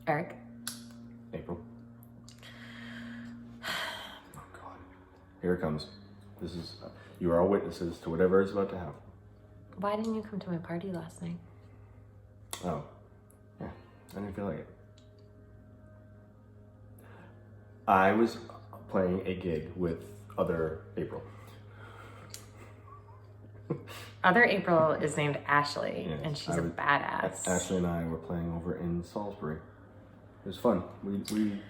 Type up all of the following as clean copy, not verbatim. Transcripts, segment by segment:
Eric? April. Oh, God. Here it comes. This is, you are all witnesses to whatever is about to happen. Why didn't you come to my party last night? Oh, yeah, I didn't feel like it. I was playing a gig with other April. Other April is named Ashley, Yes, and she's a badass. Ashley and I were playing over in Salisbury. It was fun.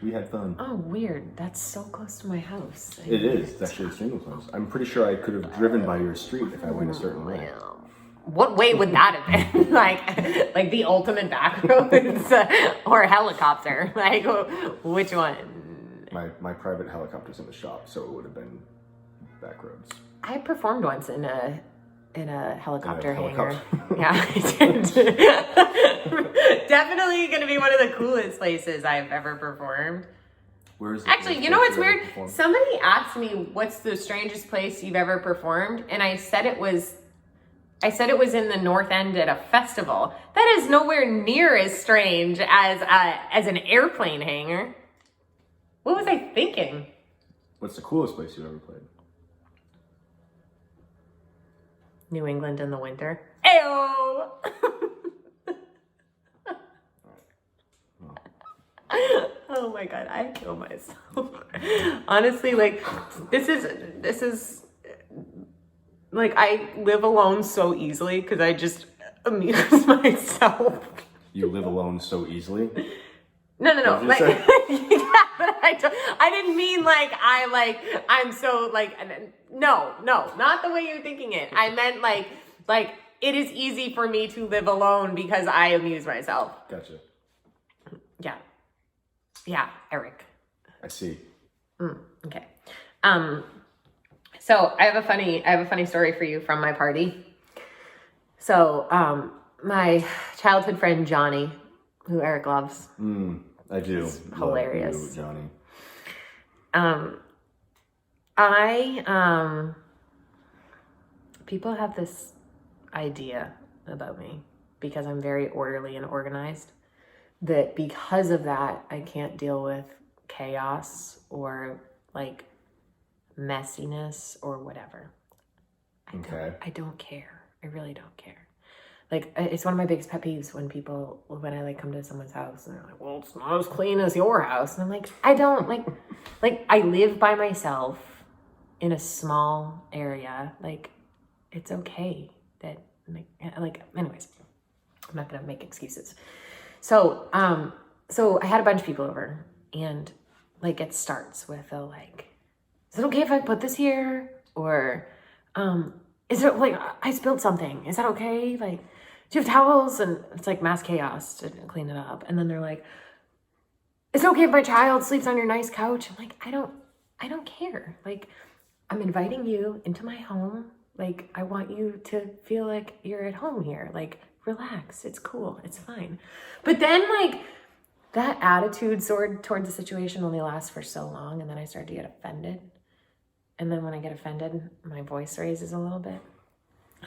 We had fun. Oh, weird. That's so close to my house. It is. It's actually extremely close. I'm pretty sure I could have driven by your street if I went a certain way. What way would that have been? like the ultimate back roads or helicopter? Like, which one? My private helicopter's in the shop, so it would have been back roads. I performed once in a helicopter hangar. Helicopter. Yeah, I did. Definitely going to be one of the coolest places I've ever performed. Where is it? Actually, you know what's weird? Somebody asked me, what's the strangest place you've ever performed? And I said it was in the North End at a festival. That is nowhere near as strange as an airplane hangar. What was I thinking? What's the coolest place you ever played? New England in the winter. Ayo! Oh my God, I kill myself. Honestly, like, this is like, I live alone so easily because I just amuse myself. You live alone so easily? No. Like, yeah, but I didn't mean like I'm so like, no, not the way you're thinking it. I meant like it is easy for me to live alone because I amuse myself. Gotcha. Yeah, Eric. I see. Okay. So I have a funny story for you from my party. So, my childhood friend Johnny, who Eric loves. I do. He's hilarious. Love you, Johnny. People have this idea about me because I'm very orderly and organized, that because of that, I can't deal with chaos or like messiness or whatever. I don't care. I really don't care. Like, it's one of my biggest pet peeves when I like come to someone's house and they're like, well, it's not as clean as your house. And I'm like, I don't like I live by myself in a small area. Like, it's okay that like, anyways, I'm not going to make excuses. So I had a bunch of people over, and like, it starts with a like, is it okay if I put this here? Or, is it like, I spilled something. Is that okay? Like, do you have towels? And it's like mass chaos to clean it up. And then they're like, is it okay if my child sleeps on your nice couch? I'm like, I don't care. Like, I'm inviting you into my home. Like, I want you to feel like you're at home here. Like, relax. It's cool. It's fine. But then like that attitude towards the situation only lasts for so long. And then I start to get offended. And then when I get offended, my voice raises a little bit.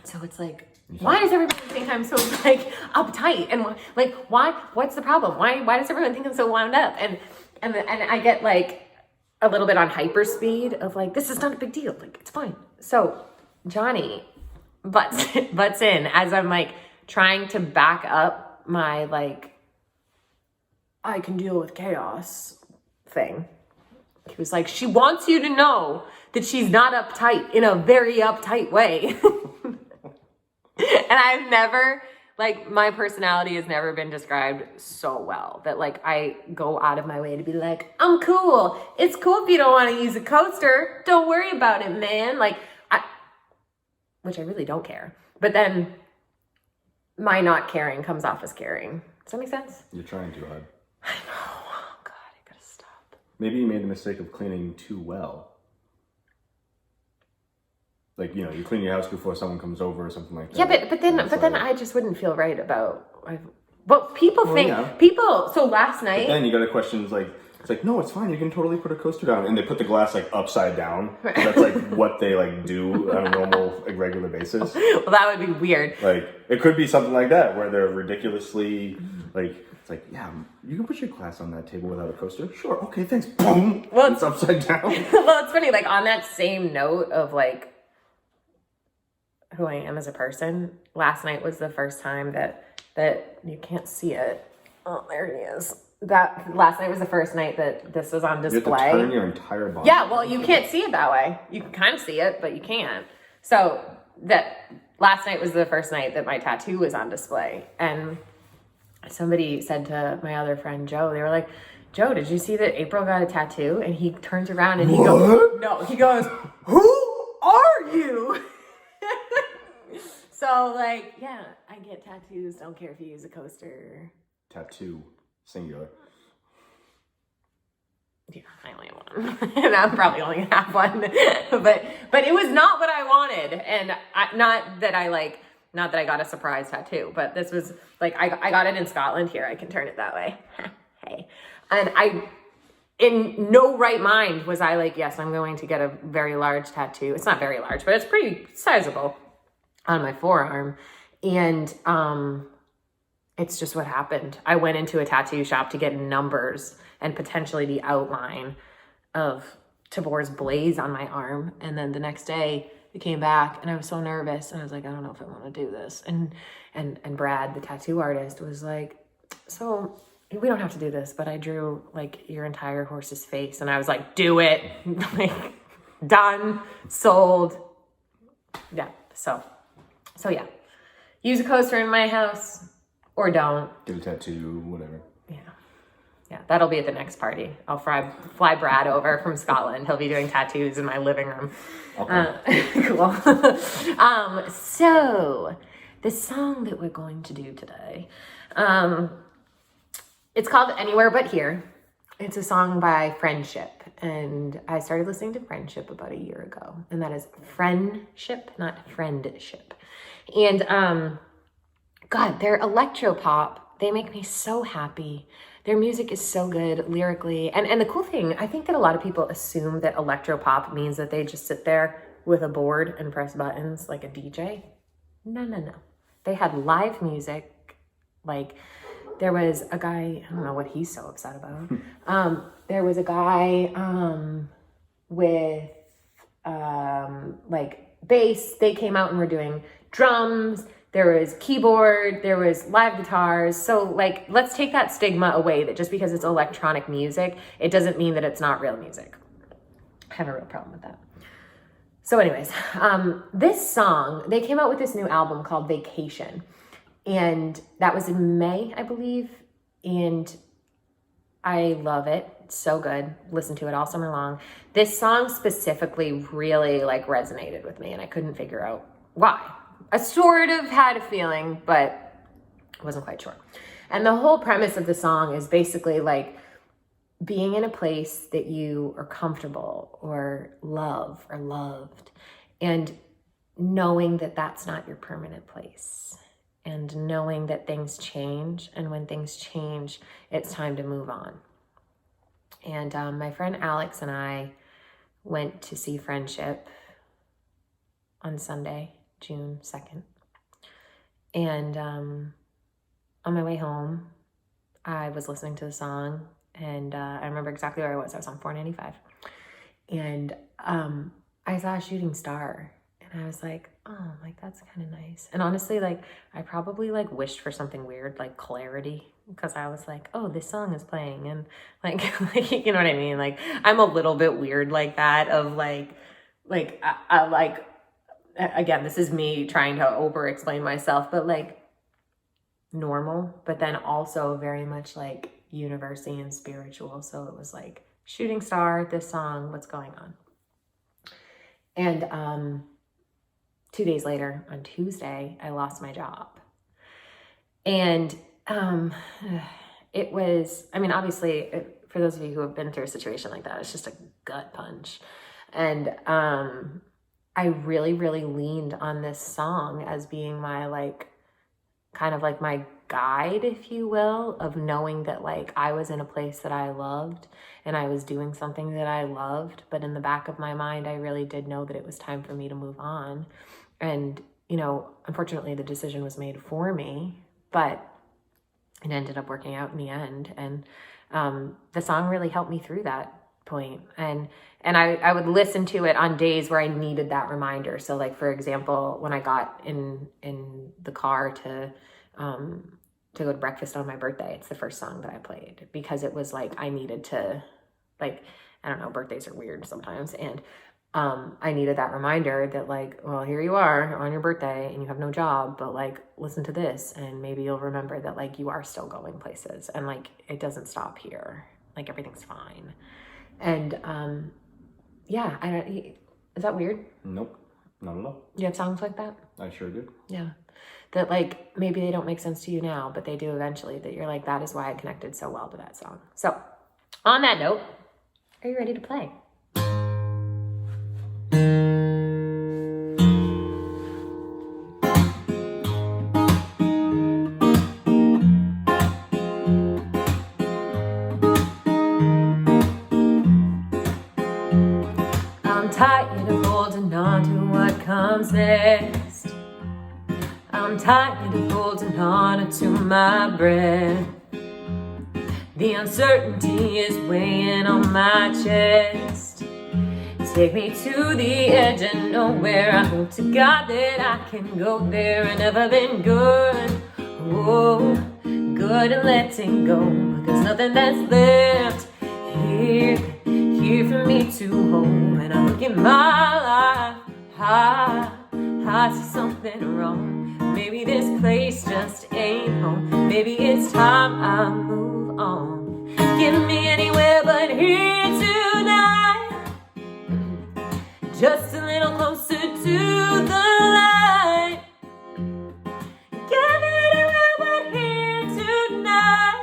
So it's like, why does everybody think I'm so like uptight? And like, what's the problem? Why does everyone think I'm so wound up? And I get like a little bit on hyperspeed of like, this is not a big deal. Like, it's fine. So Johnny butts in as I'm like trying to back up my like, I can deal with chaos thing. He was like, she wants you to know that she's not uptight in a very uptight way. And I've never, like, my personality has never been described so well that like I go out of my way to be like, I'm cool. It's cool if you don't want to use a coaster. Don't worry about it, man. Like, which I really don't care. But then my not caring comes off as caring. Does that make sense? You're trying too hard. I know. Oh, God, I gotta stop. Maybe you made the mistake of cleaning too well. Like, you know, you clean your house before someone comes over or something like that. Yeah, but then I just wouldn't feel right about. But people think yeah. people. So last night. But then you got to question like, It's like, no, it's fine. You can totally put a coaster down. And they put the glass like upside down. So that's like what they like do on a normal, like, regular basis. Well, that would be weird. Like, it could be something like that where they're ridiculously like, it's like, yeah, you can put your glass on that table without a coaster. Sure. Okay, thanks. Boom. Well, it's upside down. Well, it's funny. Like, on that same note of like who I am as a person, last night was the first time that you can't see it. Oh, there he is. That last night was the first night that this was on display. You have to turn your entire body. Yeah, well, you can't see it that way. You can kind of see it, but you can't. So that last night was the first night that my tattoo was on display. And somebody said to my other friend, Joe, they were like, Joe, did you see that April got a tattoo? And he turns around and he goes, who are you? So, like, yeah, I get tattoos. Don't care if you use a coaster. Tattoo. Singular. Yeah, I only have one. And I'm probably only gonna have one. but it was not what I wanted. And not that I got a surprise tattoo, but this was like, I got it in Scotland. Here, I can turn it that way. Hey. And in no right mind was I like, yes, I'm going to get a very large tattoo. It's not very large, but it's pretty sizable on my forearm. And, it's just what happened. I went into a tattoo shop to get numbers and potentially the outline of Tabor's blaze on my arm. And then the next day I came back and I was so nervous. And I was like, I don't know if I want to do this. And Brad, the tattoo artist, was like, so we don't have to do this, but I drew like your entire horse's face. And I was like, do it. Like, done, sold. Yeah. So yeah. Use a coaster in my house. Or don't. Get a tattoo, whatever. Yeah, that'll be at the next party. I'll fly Brad over from Scotland. He'll be doing tattoos in my living room. Okay. Cool. So, the song that we're going to do today, it's called Anywhere But Here. It's a song by FRENSHIP. And I started listening to FRENSHIP about a year ago. And that is FRENSHIP, not friendship. And, God, they're electropop. They make me so happy. Their music is so good lyrically. And the cool thing, I think that a lot of people assume that electropop means that they just sit there with a board and press buttons like a DJ. No. They had live music. Like, there was a guy, I don't know what he's so upset about. There was a guy with like bass. They came out and were doing drums. There was keyboard, there was live guitars. So like, let's take that stigma away that just because it's electronic music, it doesn't mean that it's not real music. I have a real problem with that. So anyways, this song, they came out with this new album called Vacation. And that was in May, I believe. And I love it. It's so good. Listen to it all summer long. This song specifically really like resonated with me and I couldn't figure out why. I sort of had a feeling, but I wasn't quite sure. And the whole premise of the song is basically like being in a place that you are comfortable or love or loved and knowing that that's not your permanent place and knowing that things change. And when things change, it's time to move on. And my friend Alex and I went to see FRENSHIP on Sunday, June 2nd. And on my way home, I was listening to the song and I remember exactly where I was. I was on 495. And I saw a shooting star and I was like, oh, like that's kind of nice. And honestly, like I probably like wished for something weird, like clarity, because I was like, oh, this song is playing. And like, you know what I mean? Like I'm a little bit weird like that of like I like, again, this is me trying to over explain myself, but like normal, but then also very much like university and spiritual. So it was like shooting star, this song, what's going on? And 2 days later on Tuesday, I lost my job. And it was, I mean, obviously for those of you who have been through a situation like that, it's just a gut punch. And I really, really leaned on this song as being my like, kind of like my guide, if you will, of knowing that like I was in a place that I loved and I was doing something that I loved. But in the back of my mind, I really did know that it was time for me to move on. And, you know, unfortunately, the decision was made for me, but it ended up working out in the end. And the song really helped me through that point. And I would listen to it on days where I needed that reminder. So like, for example, when I got in the car to go to breakfast on my birthday, it's the first song that I played, because it was like, I needed to, like, I don't know, birthdays are weird sometimes. And I needed that reminder that like, well, here you are on your birthday and you have no job, but like, listen to this and maybe you'll remember that like you are still going places and like, it doesn't stop here. Like everything's fine. And yeah, is that weird? Nope, not at all. You have songs like that? I sure do. Yeah. That like, maybe they don't make sense to you now, but they do eventually, that you're like, that is why I connected so well to that song. So on that note, are you ready to play? I'm tired of holding on to what comes next. I'm tired of holding on to my breath. The uncertainty is weighing on my chest. Take me to the edge of nowhere. I hope to God that I can go there. I've never been good, oh, good at letting go. But there's nothing that's left here for me to hold. And I look at my life, I see something wrong. Maybe this place just ain't home. Maybe it's time I move on. Get me anywhere but here tonight. Just a little closer to the light. Get me anywhere but here tonight.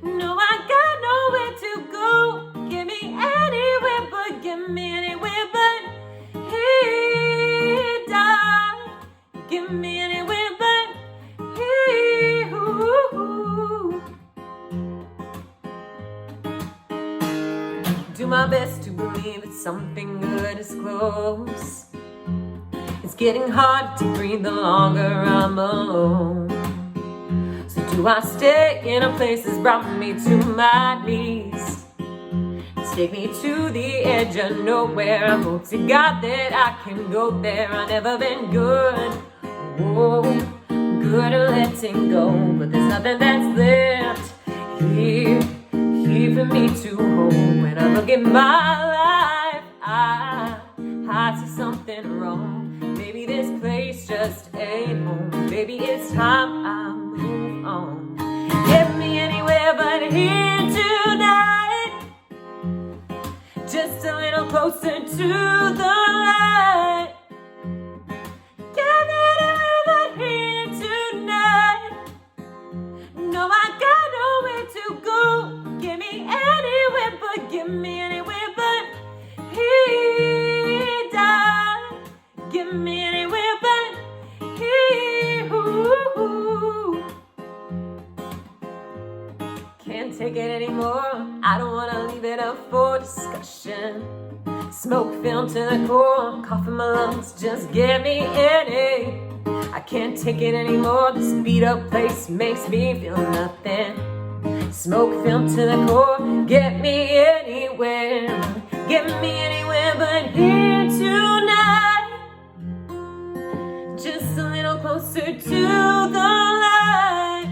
No, I got nowhere to go. Get me anywhere but, get me anywhere but here, darling. Get me anywhere but here. Ooh. Do my best to believe that something good is close. It's getting hard to breathe the longer I'm alone. So do I stay in a place that's brought me to my knees? Take me to the edge of nowhere. I hope to God that I can go there. I've never been good, whoa, good at letting go. But there's nothing that's left here for me to hold. When I look at my life, I see something wrong. Maybe this place just ain't home. Maybe it's time I move on. Get me anywhere but here tonight. Just a little closer to the light. Get me anywhere but here tonight. No, I got nowhere to go. Get me anywhere but, get me anywhere but here, darling. Get me anywhere but here. Ooh. Can't take it anymore. I don't wanna leave it up for discussion. Smoke filled to the core, cough in my lungs, just get me any. I can't take it anymore. This beat up place makes me feel nothing. Smoke filled to the core, get me anywhere. Get me anywhere but here tonight. Just a little closer to the light.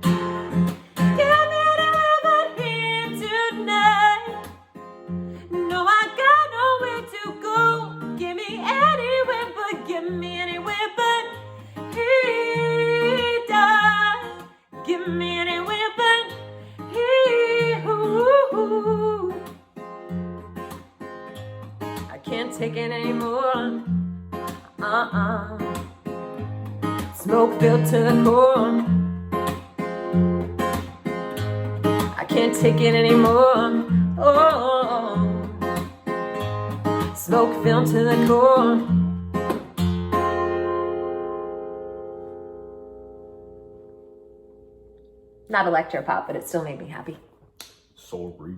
Get me anywhere but here tonight. No, I got nowhere to go. Get me anywhere but, get me anywhere but here, darling. Get me anywhere but here. Ooh. I can't take it anymore. Smoke filled to the core. I can't take it anymore. Oh, smoke filled to the core. Not electropop, but it still made me happy. Sorry.